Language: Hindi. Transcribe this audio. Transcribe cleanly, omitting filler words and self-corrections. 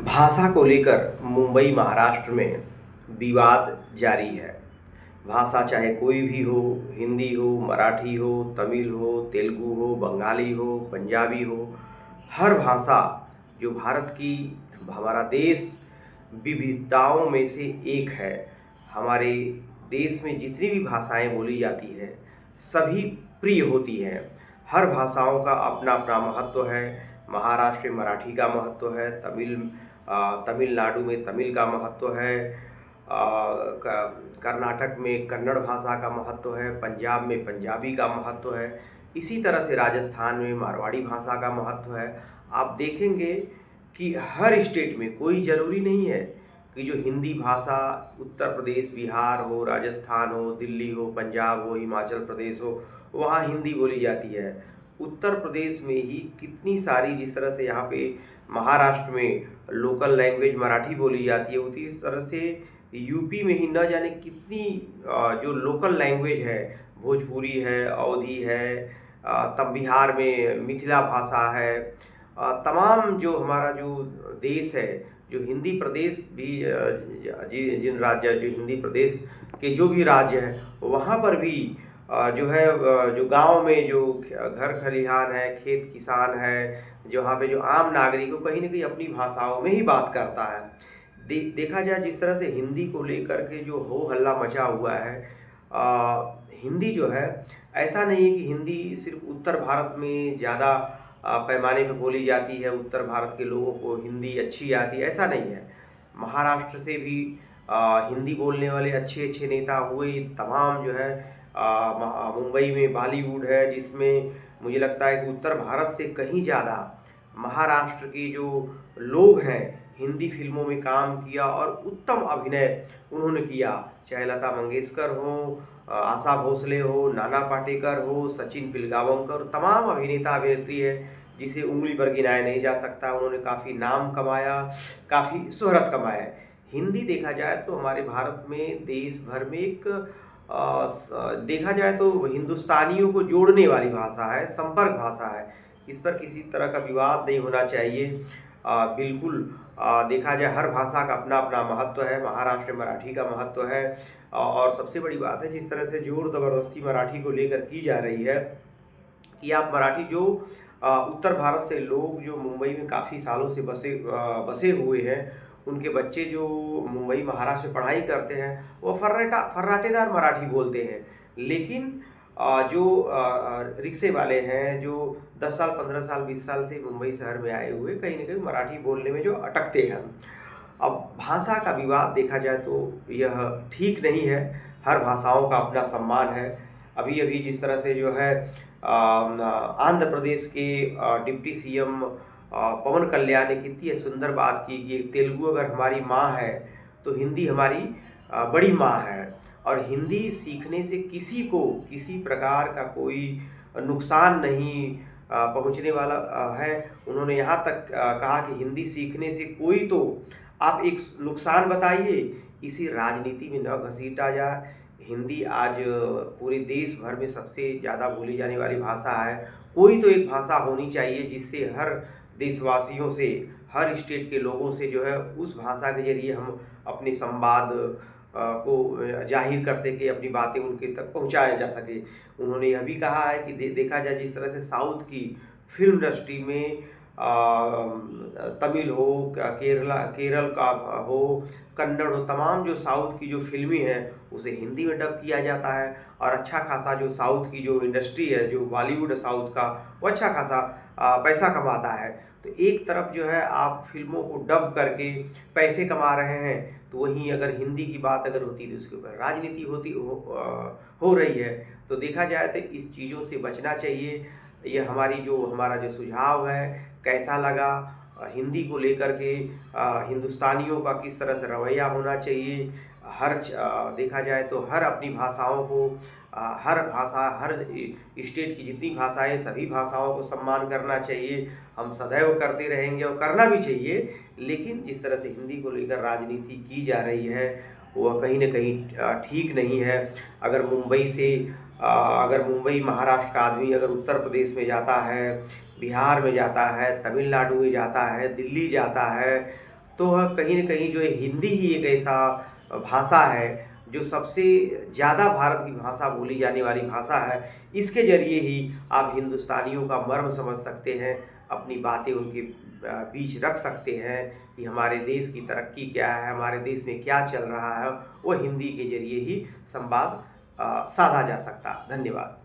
भाषा को लेकर मुंबई महाराष्ट्र में विवाद जारी है। भाषा चाहे कोई भी हो, हिंदी हो, मराठी हो, तमिल हो, तेलुगु हो, बंगाली हो, पंजाबी हो, हर भाषा जो भारत की, हमारा देश विविधताओं में से एक है। हमारे देश में जितनी भी भाषाएं बोली जाती है सभी प्रिय होती हैं। हर भाषाओं का अपना अपना महत्व है। महाराष्ट्र में मराठी का महत्व है, तमिलनाडु में तमिल का महत्व है, कर्नाटक में कन्नड़ भाषा का महत्व है, पंजाब में पंजाबी का महत्व है, इसी तरह से राजस्थान में मारवाड़ी भाषा का महत्व है। आप देखेंगे कि हर स्टेट में कोई ज़रूरी नहीं है कि जो हिंदी भाषा उत्तर प्रदेश, बिहार हो, राजस्थान हो, दिल्ली हो, पंजाब हो, हिमाचल प्रदेश हो, वहाँ हिंदी बोली जाती है। उत्तर प्रदेश में ही कितनी सारी, जिस तरह से यहाँ पे महाराष्ट्र में लोकल लैंग्वेज मराठी बोली जाती है, उसी तरह से यूपी में ही न जाने कितनी जो लोकल लैंग्वेज है, भोजपुरी है, अवधी है, तब बिहार में मिथिला भाषा है। तमाम जो हमारा जो देश है, जो हिंदी प्रदेश भी जिन राज्य, जो हिंदी प्रदेश के जो भी राज्य हैं वहाँ पर भी जो है, जो गांव में जो घर खलिहान है, खेत किसान है, जहाँ पे जो आम नागरिक को कहीं ना कहीं अपनी भाषाओं में ही बात करता है। देखा जाए जिस तरह से हिंदी को लेकर के जो हो हल्ला मचा हुआ है, हिंदी जो है, ऐसा नहीं है कि हिंदी सिर्फ उत्तर भारत में ज़्यादा पैमाने पर बोली जाती है, उत्तर भारत के लोगों को हिंदी अच्छी आती है, ऐसा नहीं है। महाराष्ट्र से भी हिंदी बोलने वाले अच्छे अच्छे नेता हुए। तमाम जो है मुंबई में बॉलीवुड है, जिसमें मुझे लगता है कि उत्तर भारत से कहीं ज़्यादा महाराष्ट्र के जो लोग हैं हिंदी फिल्मों में काम किया और उत्तम अभिनय उन्होंने किया। चाहे लता मंगेशकर हो, आशा भोसले हो, नाना पाटेकर हो, सचिन पिलगावंकर, तमाम अभिनेता अभिनेत्री है जिसे उंगली पर गिनाया नहीं जा सकता। उन्होंने काफ़ी नाम कमाया, काफ़ी शोहरत कमाया है। हिंदी देखा जाए तो हमारे भारत में, देश भर में एक देखा जाए तो हिंदुस्तानियों को जोड़ने वाली भाषा है, संपर्क भाषा है। इस पर किसी तरह का विवाद नहीं होना चाहिए। बिल्कुल देखा जाए हर भाषा का अपना अपना महत्व है। महाराष्ट्र में मराठी का महत्व है, और सबसे बड़ी बात है जिस तरह से जोर ज़बरदस्ती मराठी को लेकर की जा रही है कि आप मराठी, जो उत्तर भारत से लोग जो मुंबई में काफ़ी सालों से बसे हुए हैं, उनके बच्चे जो मुंबई महाराष्ट्र में पढ़ाई करते हैं वो फर्राटेदार मराठी बोलते हैं। लेकिन जो रिक्शे वाले हैं, जो 10 साल, 15 साल, 20 साल से मुंबई शहर में आए हुए, कहीं ना कहीं मराठी बोलने में जो अटकते हैं। अब भाषा का विवाद देखा जाए तो यह ठीक नहीं है। हर भाषाओं का अपना सम्मान है। अभी अभी जिस तरह से जो है आंध्र प्रदेश के डिप्टी सीएम पवन कल्याण ने कितनी सुंदर बात की कि तेलुगु अगर हमारी माँ है तो हिंदी हमारी बड़ी माँ है, और हिंदी सीखने से किसी को किसी प्रकार का कोई नुकसान नहीं पहुंचने वाला है। उन्होंने यहाँ तक कहा कि हिंदी सीखने से कोई तो आप एक नुकसान बताइए, इसी राजनीति में न घसीटा जाए। हिंदी आज पूरे देश भर में सबसे ज़्यादा बोली जाने वाली भाषा है। कोई तो एक भाषा होनी चाहिए जिससे हर देशवासियों से, हर स्टेट के लोगों से जो है उस भाषा के जरिए हम अपने संवाद को जाहिर कर सके, अपनी बातें उनके तक पहुंचाया जा सके। उन्होंने यह भी कहा है कि देखा जाए जिस तरह से साउथ की फिल्म इंडस्ट्री में तमिल हो, केरल का हो, कन्नड़ हो, तमाम जो साउथ की जो फिल्में हैं उसे हिंदी में डब किया जाता है, और अच्छा खासा जो साउथ की जो इंडस्ट्री है, जो बॉलीवुड है साउथ का, वो अच्छा खासा पैसा कमाता है। तो एक तरफ जो है आप फिल्मों को डब करके पैसे कमा रहे हैं, तो वहीं अगर हिंदी की बात अगर होती तो उसके ऊपर राजनीति हो रही है। तो देखा जाए तो इस चीज़ों से बचना चाहिए। ये हमारा जो सुझाव है, कैसा लगा हिंदी को लेकर के, हिंदुस्तानियों का किस तरह से रवैया होना चाहिए। देखा जाए तो हर अपनी भाषाओं को, हर भाषा, हर स्टेट की जितनी भाषाएं, सभी भाषाओं को सम्मान करना चाहिए। हम सदैव करते रहेंगे और करना भी चाहिए। लेकिन जिस तरह से हिंदी को लेकर राजनीति की जा रही है वह कहीं ना कहीं ठीक नहीं है। अगर मुंबई महाराष्ट्र का आदमी अगर उत्तर प्रदेश में जाता है, बिहार में जाता है, तमिलनाडु में जाता है, दिल्ली जाता है, तो वह कहीं न कहीं जो है हिंदी ही एक ऐसा भाषा है जो सबसे ज़्यादा भारत की भाषा बोली जाने वाली भाषा है। इसके ज़रिए ही आप हिंदुस्तानियों का मर्म समझ सकते हैं, अपनी बातें उनके बीच रख सकते हैं कि हमारे देश की तरक्की क्या है, हमारे देश में क्या चल रहा है, वो हिंदी के ज़रिए ही संवाद साधा जा सकता। धन्यवाद।